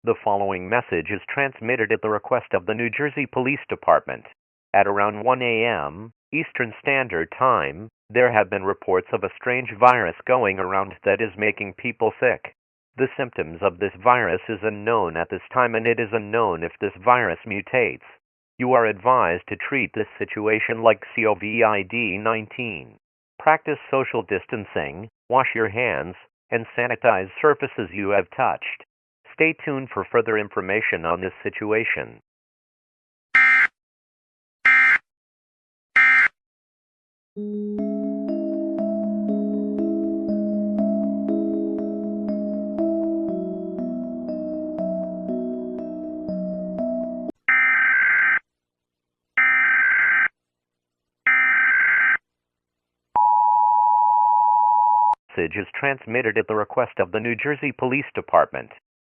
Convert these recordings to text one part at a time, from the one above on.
The following message is transmitted at the request of the New Jersey Police Department. At around 1 a.m. Eastern Standard Time, there have been reports of a strange virus going around that is making people sick. The symptoms of this virus is unknown at this time, and it is unknown if this virus mutates. You are advised to treat this situation like COVID-19. Practice social distancing, wash your hands, and sanitize surfaces you have touched. Stay tuned for further information on this situation. Message is transmitted at the request of the New Jersey Police Department.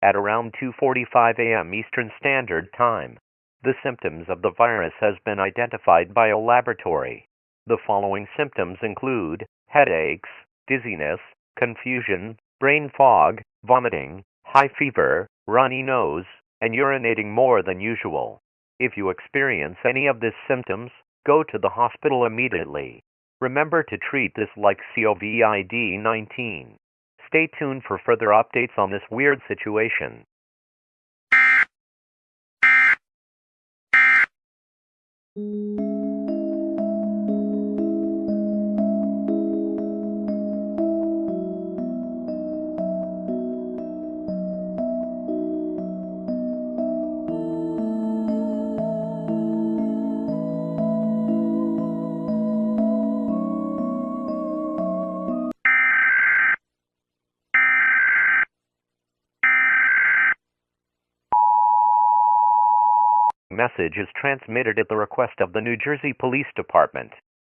At around 2:45 a.m. Eastern Standard Time, the symptoms of the virus has been identified by a laboratory. The following symptoms include headaches, dizziness, confusion, brain fog, vomiting, high fever, runny nose, and urinating more than usual. If you experience any of these symptoms, go to the hospital immediately. Remember to treat this like COVID-19. Stay tuned for further updates on this weird situation. Message is transmitted at the request of the New Jersey Police Department.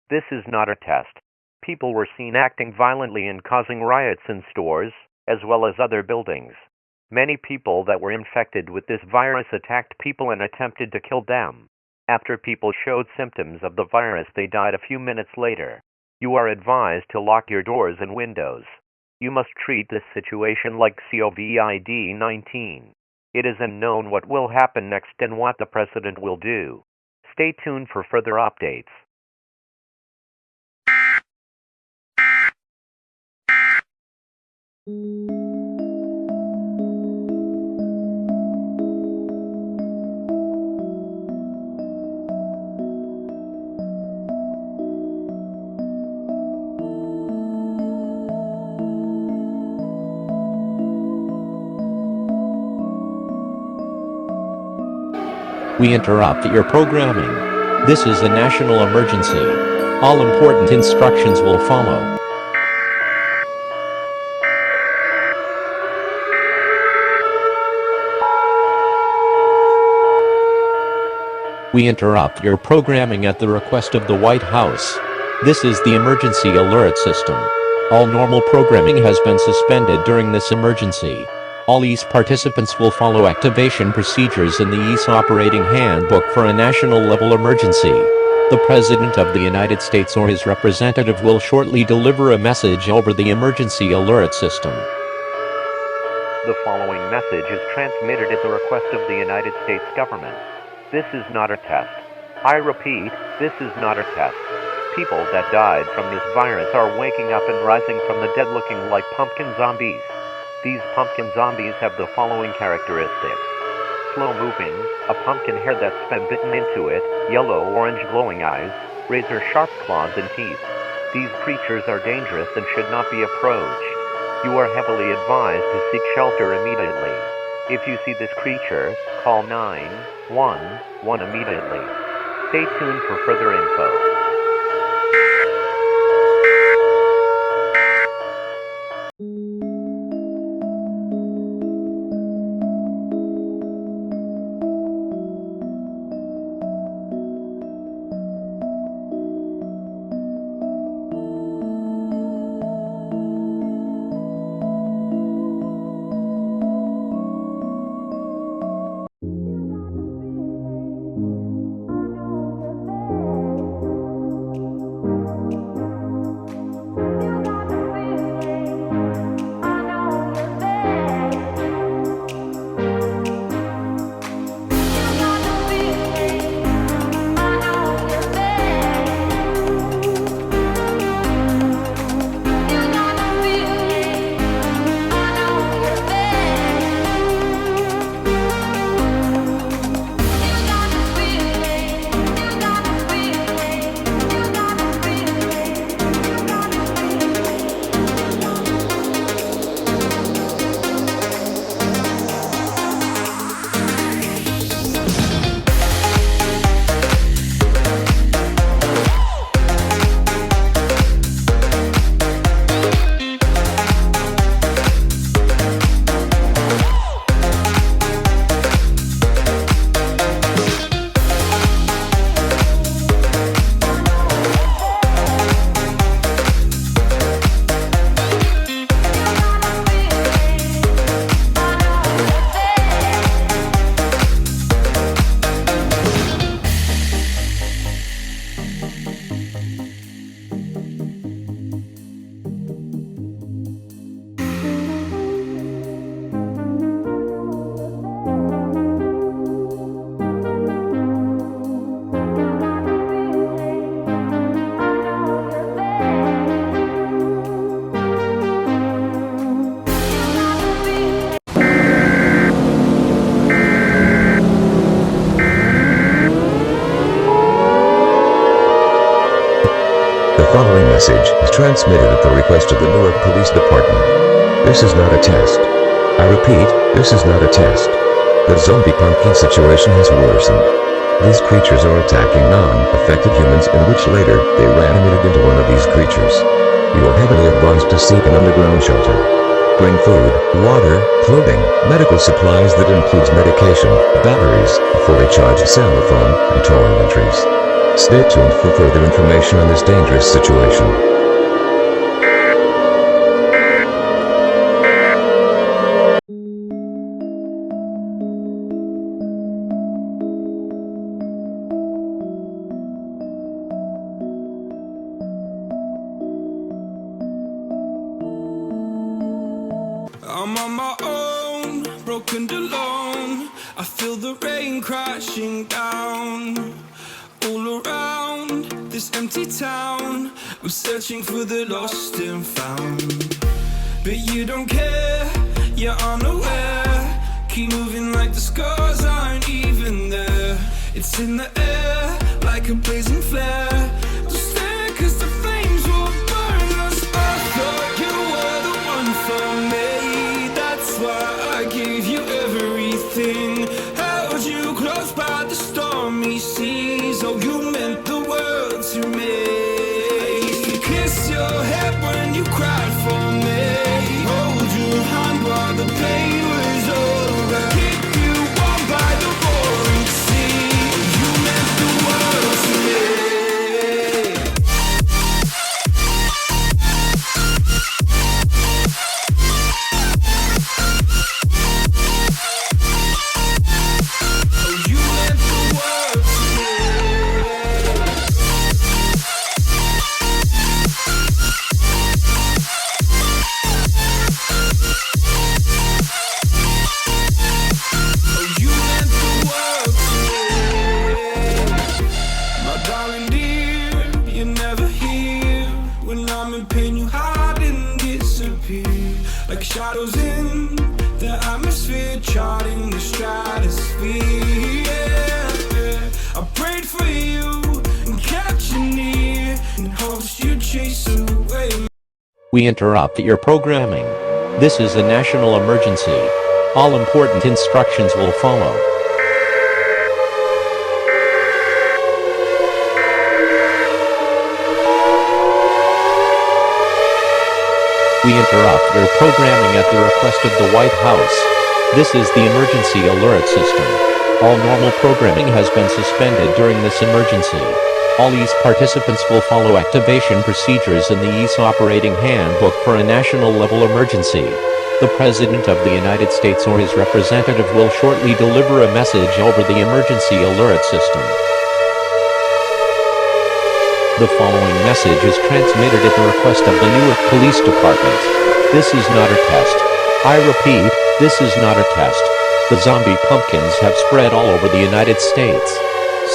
This is not a test. People were seen acting violently and causing riots in stores, as well as other buildings. Many people that were infected with this virus attacked people and attempted to kill them. After people showed symptoms of the virus, they died a few minutes later. You are advised to lock your doors and windows. You must treat this situation like COVID-19. It is unknown what will happen next and what the president will do. Stay tuned for further updates. We interrupt your programming. This is a national emergency. All important instructions will follow. We interrupt your programming at the request of the White House. This is the emergency alert system. All normal programming has been suspended during this emergency. All EAS participants will follow activation procedures in the EAS Operating Handbook for a national-level emergency. The President of the United States or his representative will shortly deliver a message over the emergency alert system. The following message is transmitted at the request of the United States government. This is not a test. I repeat, this is not a test. People that died from this virus are waking up and rising from the dead looking like pumpkin zombies. These pumpkin zombies have the following characteristics. Slow-moving, a pumpkin hair that's been bitten into it, yellow-orange glowing eyes, razor-sharp claws and teeth. These creatures are dangerous and should not be approached. You are heavily advised to seek shelter immediately. If you see this creature, call 911 immediately. Stay tuned for further info. The following message is transmitted at the request of the Newark Police Department. This is not a test. I repeat, this is not a test. The zombie pumpkin situation has worsened. These creatures are attacking non-affected humans, in which later they reanimated into one of these creatures. You are heavily advised to seek an underground shelter. Bring food, water, clothing, medical supplies that includes medication, batteries, a fully charged cell phone, and toiletries. Stay tuned for further information on this dangerous situation. I'm on my own, broken and alone. I feel the rain crashing down all around this empty town. I'm searching for the lost and found, but you don't care, you're unaware. Keep moving like the scars aren't even there. It's in the air like a blazing flare. Don't stare 'cause the flames will burn us. I thought you were the one for me, that's why I gave you everything. Held you close by the stormy seas. Oh, you meant the world to me. I used to kiss your head when you cried for me. Hold your hand while the pain was over. Keep you warm by the roaring sea. Oh, you meant the world to me. Like shadows in the atmosphere, charting the stratosphere. Yeah. I prayed for you and kept you near in hopes you'd chase away. We interrupt your programming. This is a national emergency. All important instructions will follow. We interrupt your programming at the request of the White House. This is the emergency alert system. All normal programming has been suspended during this emergency. All EAS participants will follow activation procedures in the EAS Operating Handbook for a national-level emergency. The President of the United States or his representative will shortly deliver a message over the emergency alert system. The following message is transmitted at the request of the Newark Police Department. This is not a test. I repeat, this is not a test. The zombie pumpkins have spread all over the United States.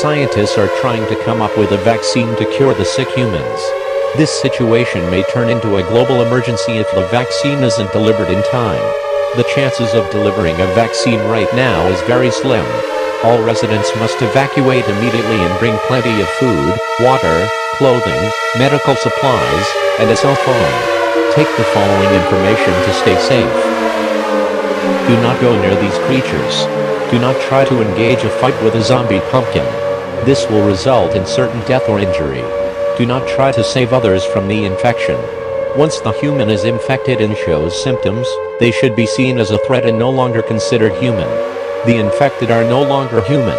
Scientists are trying to come up with a vaccine to cure the sick humans. This situation may turn into a global emergency if the vaccine isn't delivered in time. The chances of delivering a vaccine right now is very slim. All residents must evacuate immediately and bring plenty of food, water, clothing, medical supplies, and a cell phone. Take the following information to stay safe. Do not go near these creatures. Do not try to engage a fight with a zombie pumpkin. This will result in certain death or injury. Do not try to save others from the infection. Once the human is infected and shows symptoms, they should be seen as a threat and no longer considered human. The infected are no longer human.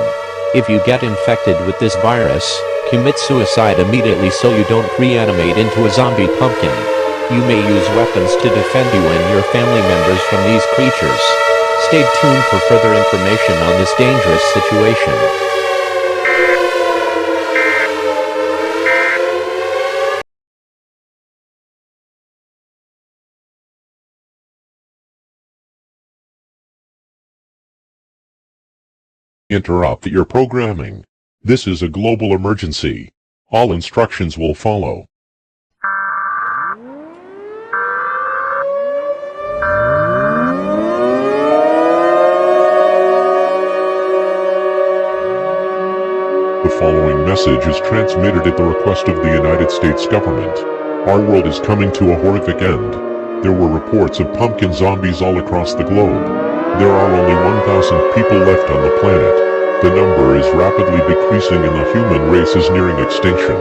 If you get infected with this virus, commit suicide immediately so you don't reanimate into a zombie pumpkin. You may use weapons to defend you and your family members from these creatures. Stay tuned for further information on this dangerous situation. Interrupt your programming. This is a global emergency. All instructions will follow. The following message is transmitted at the request of the United States government. Our world is coming to a horrific end. There were reports of pumpkin zombies all across the globe. There are only 1,000 people left on the planet. The number is rapidly decreasing and the human race is nearing extinction.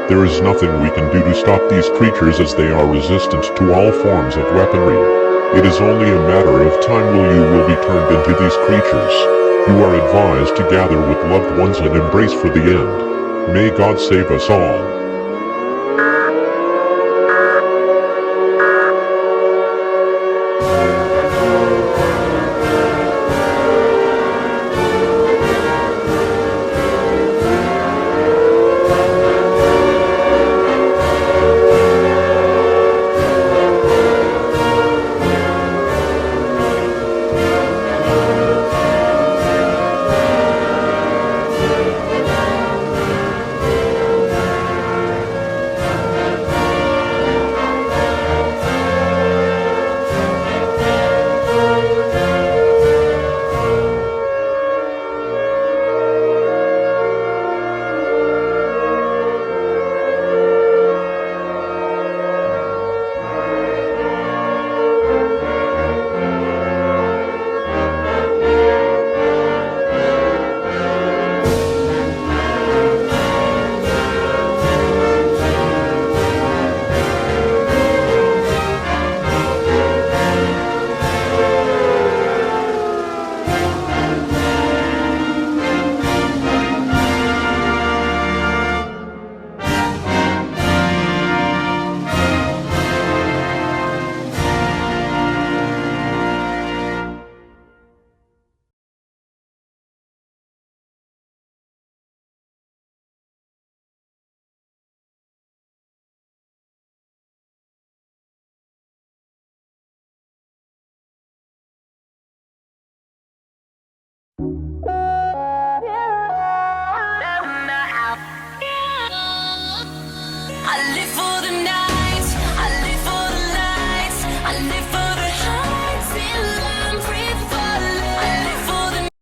There is nothing we can do to stop these creatures as they are resistant to all forms of weaponry. It is only a matter of time till you will be turned into these creatures. You are advised to gather with loved ones and embrace for the end. May God save us all.